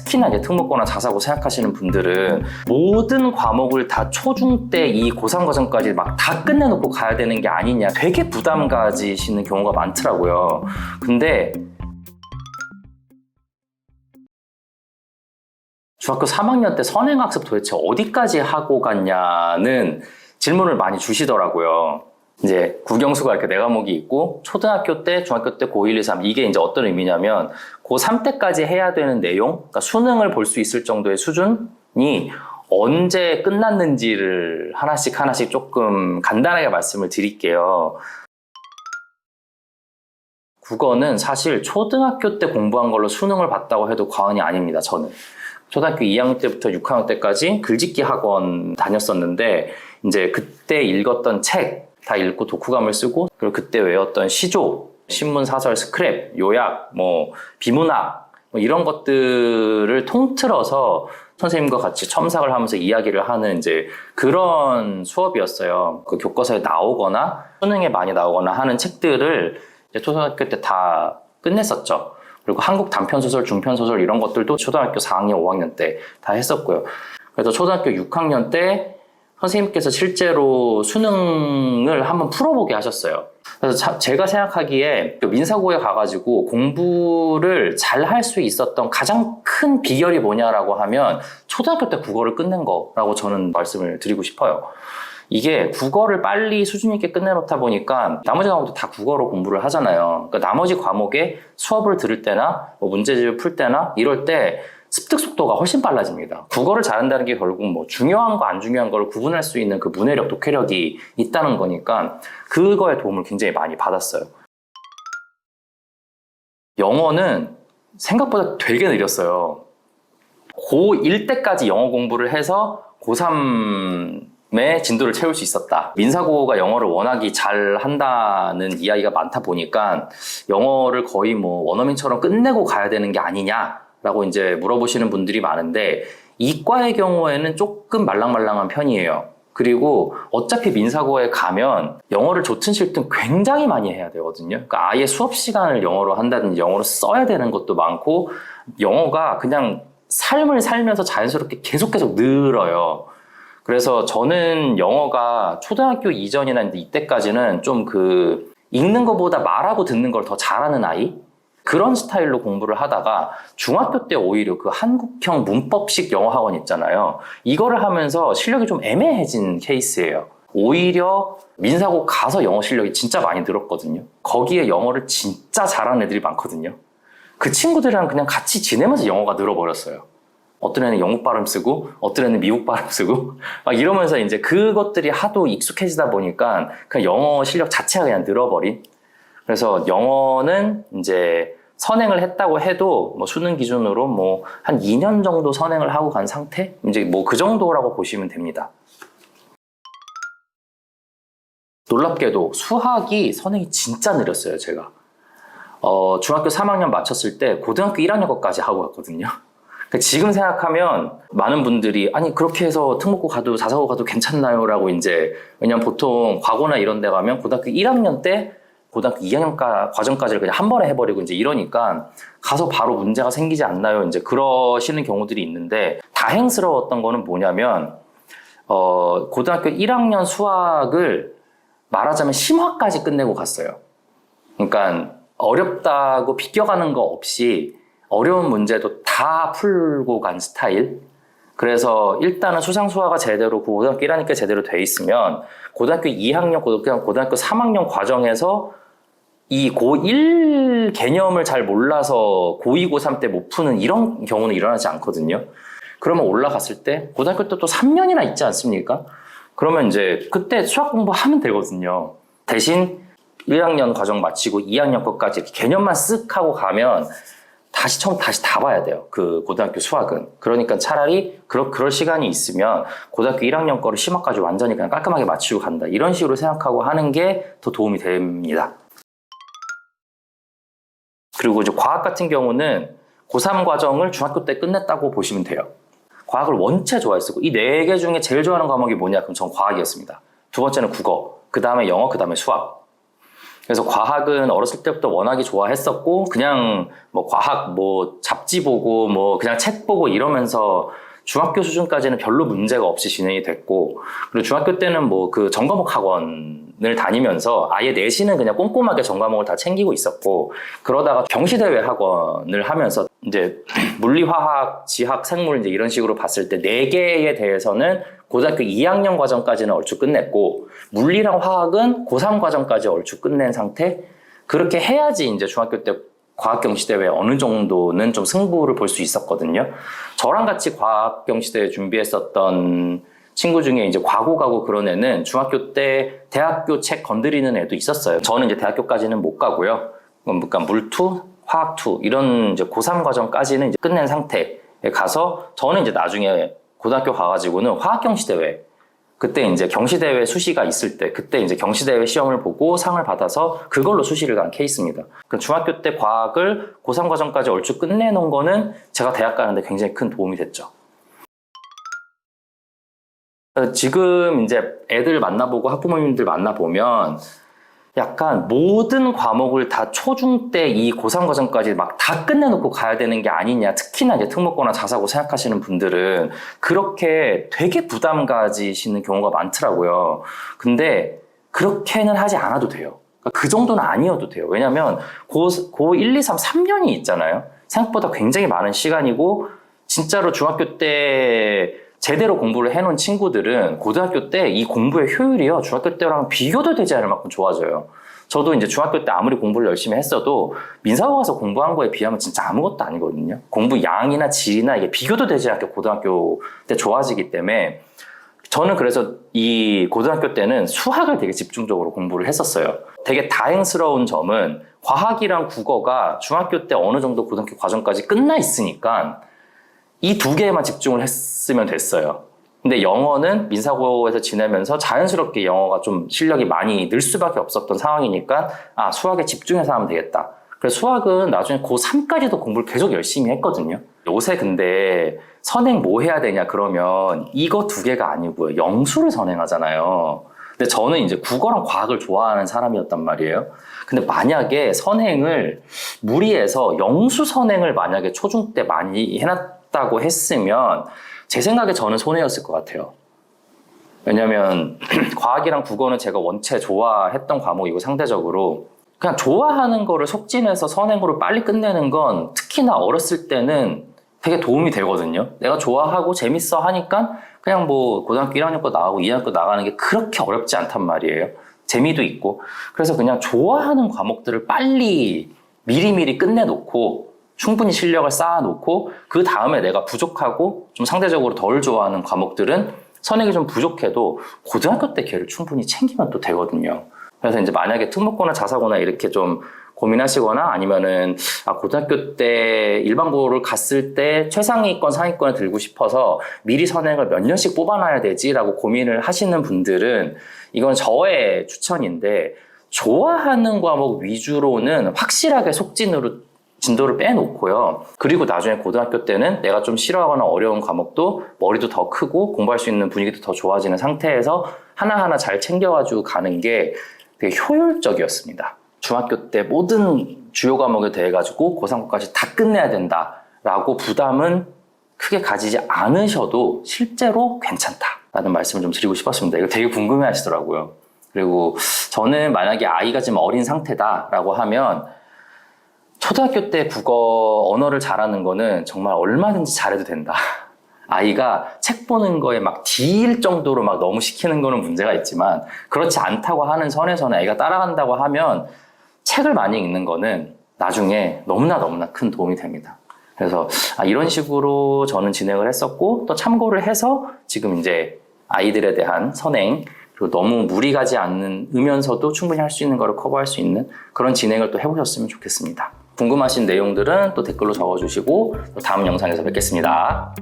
특히나 이제 특목고나 자사고 생각하시는 분들은 모든 과목을 다 초중 때 이 고3 과정까지 막 다 끝내놓고 가야 되는 게 아니냐 되게 부담 가지시는 경우가 많더라고요. 근데 중학교 3학년 때 선행학습 도대체 어디까지 하고 갔냐는 질문을 많이 주시더라고요. 이제 국영수가 이렇게 4과목이 있고 초등학교 때, 중학교 때 고1, 2, 3 이게 이제 어떤 의미냐면 고3 때까지 해야 되는 내용, 그러니까 수능을 볼 수 있을 정도의 수준이 언제 끝났는지를 하나씩 조금 간단하게 말씀을 드릴게요. 국어는 사실 초등학교 때 공부한 걸로 수능을 봤다고 해도 과언이 아닙니다, 저는. 초등학교 2학년 때부터 6학년 때까지 글짓기 학원 다녔었는데 이제 그때 읽었던 책 다 읽고 독후감을 쓰고 그리고 그때 외웠던 시조, 신문, 사설, 스크랩, 요약, 비문학 이런 것들을 통틀어서 선생님과 같이 첨삭을 하면서 이야기를 하는 이제 그런 수업이었어요. 그 교과서에 나오거나 수능에 많이 나오거나 하는 책들을 이제 초등학교 때 다 끝냈었죠. 그리고 한국 단편소설, 중편소설 이런 것들도 초등학교 4학년, 5학년 때 다 했었고요. 그래서 초등학교 6학년 때 선생님께서 실제로 수능을 한번 풀어보게 하셨어요. 그래서 제가 생각하기에 민사고에 가가지고 공부를 잘 할 수 있었던 가장 큰 비결이 뭐냐라고 하면 초등학교 때 국어를 끝낸 거라고 저는 말씀을 드리고 싶어요. 이게 국어를 빨리 수준 있게 끝내놓다 보니까 나머지 과목도 다 국어로 공부를 하잖아요. 그러니까 나머지 과목에 수업을 들을 때나 문제집을 풀 때나 이럴 때 습득 속도가 훨씬 빨라집니다. 국어를 잘한다는 게 결국 중요한 거 안 중요한 걸 구분할 수 있는 그 문해력, 독해력이 있다는 거니까 그거에 도움을 굉장히 많이 받았어요. 영어는 생각보다 되게 느렸어요. 고1 때까지 영어 공부를 해서 고3의 진도를 채울 수 있었다. 민사고가 영어를 워낙에 잘 한다는 이야기가 많다 보니까 영어를 거의 원어민처럼 끝내고 가야 되는 게 아니냐라고 이제 물어보시는 분들이 많은데 이과의 경우에는 조금 말랑말랑한 편이에요. 그리고 어차피 민사고에 가면 영어를 좋든 싫든 굉장히 많이 해야 되거든요. 그러니까 아예 수업 시간을 영어로 한다든지 영어로 써야 되는 것도 많고 영어가 그냥 삶을 살면서 자연스럽게 계속 늘어요. 그래서 저는 영어가 초등학교 이전이나 이때까지는 좀 읽는 것보다 말하고 듣는 걸 더 잘하는 아이? 그런 스타일로 공부를 하다가 중학교 때 오히려 그 한국형 문법식 영어 학원 있잖아요. 이거를 하면서 실력이 좀 애매해진 케이스예요. 오히려 민사고 가서 영어 실력이 진짜 많이 늘었거든요. 거기에 영어를 진짜 잘하는 애들이 많거든요. 그 친구들이랑 그냥 같이 지내면서 영어가 늘어버렸어요. 어떤 애는 영국 발음 쓰고 어떤 애는 미국 발음 쓰고 막 이러면서 이제 그것들이 하도 익숙해지다 보니까 그냥 영어 실력 자체가 그냥 늘어버린. 그래서 영어는 이제 선행을 했다고 해도 수능 기준으로 한 2년 정도 선행을 하고 간 상태? 이제 그 정도라고 보시면 됩니다. 놀랍게도 수학이 선행이 진짜 느렸어요, 제가. 중학교 3학년 마쳤을 때 고등학교 1학년 것까지 하고 갔거든요. 지금 생각하면 많은 분들이 아니 그렇게 해서 특목고 가도 자사고 가도 괜찮나요? 라고 이제 왜냐면 보통 과거나 이런 데 가면 고등학교 1학년 때 고등학교 2학년 과정까지를 그냥 한 번에 해버리고 이제 이러니까 가서 바로 문제가 생기지 않나요? 이제 그러시는 경우들이 있는데 다행스러웠던 거는 뭐냐면 고등학교 1학년 수학을 말하자면 심화까지 끝내고 갔어요. 그러니까 어렵다고 비껴가는 거 없이 어려운 문제도 다 풀고 간 스타일. 그래서 일단은 수상수화가 제대로 고등학교 1학년 때 제대로 돼 있으면 고등학교 2학년, 고등학교 3학년 과정에서 이 고1 개념을 잘 몰라서 고2, 고3 때 못 푸는 이런 경우는 일어나지 않거든요. 그러면 올라갔을 때 고등학교 때 또 3년이나 있지 않습니까? 그러면 이제 그때 수학 공부하면 되거든요. 대신 1학년 과정 마치고 2학년 것까지 개념만 쓱 하고 가면 다시 다 봐야 돼요. 그 고등학교 수학은. 그러니까 차라리 그럴 시간이 있으면 고등학교 1학년 거를 심화까지 완전히 그냥 깔끔하게 맞추고 간다. 이런 식으로 생각하고 하는 게 더 도움이 됩니다. 그리고 이제 과학 같은 경우는 고3 과정을 중학교 때 끝냈다고 보시면 돼요. 과학을 원체 좋아했었고 이 4개 중에 제일 좋아하는 과목이 뭐냐? 그럼 전 과학이었습니다. 두 번째는 국어, 그 다음에 영어, 그 다음에 수학. 그래서 과학은 어렸을 때부터 워낙에 좋아했었고 그냥 뭐 과학 뭐 잡지 보고 뭐 그냥 책 보고 이러면서 중학교 수준까지는 별로 문제가 없이 진행이 됐고, 그리고 중학교 때는 뭐 그 전과목 학원을 다니면서 아예 내신은 그냥 꼼꼼하게 전과목을 다 챙기고 있었고, 그러다가 경시대회 학원을 하면서 이제 물리, 화학, 지학, 생물 이제 이런 식으로 봤을 때 4개에 대해서는 고등학교 2학년 과정까지는 얼추 끝냈고, 물리랑 화학은 고3 과정까지 얼추 끝낸 상태. 그렇게 해야지 이제 중학교 때 과학경시대회 어느 정도는 좀 승부를 볼 수 있었거든요. 저랑 같이 과학경시대회 준비했었던 친구 중에 이제 과고 그런 애는 중학교 때 대학교 책 건드리는 애도 있었어요. 저는 이제 대학교까지는 못 가고요. 그러니까 물투, 화학투 이런 이제 고3 과정까지는 이제 끝낸 상태에 가서, 저는 이제 나중에 고등학교 가가지고는 화학경시대회, 그때 이제 경시대회 수시가 있을 때 그때 이제 경시대회 시험을 보고 상을 받아서 그걸로 수시를 간 케이스입니다. 그 중학교 때 과학을 고3 과정까지 얼추 끝내놓은 거는 제가 대학 가는데 굉장히 큰 도움이 됐죠. 지금 이제 애들 만나보고 학부모님들 만나보면 약간 모든 과목을 다 초중 때 이 고3 과정까지 막 다 끝내놓고 가야 되는 게 아니냐, 특히나 이제 특목고나 자사고 생각하시는 분들은 그렇게 되게 부담 가지시는 경우가 많더라고요. 근데 그렇게는 하지 않아도 돼요. 그 정도는 아니어도 돼요. 왜냐면 고 1, 2, 3, 3년이 있잖아요. 생각보다 굉장히 많은 시간이고, 진짜로 중학교 때 제대로 공부를 해놓은 친구들은 고등학교 때 이 공부의 효율이요, 중학교 때랑 비교도 되지 않을 만큼 좋아져요. 저도 이제 중학교 때 아무리 공부를 열심히 했어도 민사고 가서 공부한 거에 비하면 진짜 아무것도 아니거든요. 공부 양이나 질이나 이게 비교도 되지 않게 고등학교 때 좋아지기 때문에, 저는 그래서 이 고등학교 때는 수학을 되게 집중적으로 공부를 했었어요. 되게 다행스러운 점은 과학이랑 국어가 중학교 때 어느 정도 고등학교 과정까지 끝나 있으니까 이 2개에만 집중을 했으면 됐어요. 근데 영어는 민사고에서 지내면서 자연스럽게 영어가 좀 실력이 많이 늘 수밖에 없었던 상황이니까 수학에 집중해서 하면 되겠다. 그래서 수학은 나중에 고3까지도 공부를 계속 열심히 했거든요. 요새 근데 선행 뭐 해야 되냐 그러면 이거 2개가 아니고요, 영수를 선행하잖아요. 근데 저는 이제 국어랑 과학을 좋아하는 사람이었단 말이에요. 근데 만약에 선행을 무리해서 영수 선행을 만약에 초중 때 많이 해놨다고 했으면 제 생각에 저는 손해였을 것 같아요. 왜냐면 과학이랑 국어는 제가 원체 좋아했던 과목이고, 상대적으로 그냥 좋아하는 거를 속진해서 선행으로 빨리 끝내는 건 특히나 어렸을 때는 되게 도움이 되거든요. 내가 좋아하고 재밌어 하니까 그냥 뭐 고등학교 1학년 거 나가고 2학년 거 나가는 게 그렇게 어렵지 않단 말이에요. 재미도 있고. 그래서 그냥 좋아하는 과목들을 빨리 미리미리 끝내놓고 충분히 실력을 쌓아놓고, 그 다음에 내가 부족하고 좀 상대적으로 덜 좋아하는 과목들은 선행이 좀 부족해도 고등학교 때 걔를 충분히 챙기면 또 되거든요. 그래서 이제 만약에 특목고나 자사고나 이렇게 좀 고민하시거나, 아니면은 고등학교 때 일반고를 갔을 때 최상위권 상위권을 들고 싶어서 미리 선행을 몇 년씩 뽑아놔야 되지라고 고민을 하시는 분들은 이건 저의 추천인데, 좋아하는 과목 위주로는 확실하게 속진으로 진도를 빼놓고요. 그리고 나중에 고등학교 때는 내가 좀 싫어하거나 어려운 과목도 머리도 더 크고 공부할 수 있는 분위기도 더 좋아지는 상태에서 하나하나 잘 챙겨가지고 가는 게 되게 효율적이었습니다. 중학교 때 모든 주요 과목에 대해 가지고 고3까지 다 끝내야 된다라고 부담은 크게 가지지 않으셔도 실제로 괜찮다라는 말씀을 좀 드리고 싶었습니다. 이거 되게 궁금해 하시더라고요. 그리고 저는 만약에 아이가 지금 어린 상태다라고 하면 초등학교 때 국어 언어를 잘하는 거는 정말 얼마든지 잘해도 된다. 아이가 책 보는 거에 막 D일 정도로 막 너무 시키는 거는 문제가 있지만, 그렇지 않다고 하는 선에서는 애가 따라간다고 하면 책을 많이 읽는 거는 나중에 너무나 큰 도움이 됩니다. 그래서 이런 식으로 저는 진행을 했었고, 또 참고를 해서 지금 이제 아이들에 대한 선행, 그리고 너무 무리 가지 않으면서도 충분히 할 수 있는 거를 커버할 수 있는 그런 진행을 또 해보셨으면 좋겠습니다. 궁금하신 내용들은 또 댓글로 적어주시고, 또 다음 영상에서 뵙겠습니다.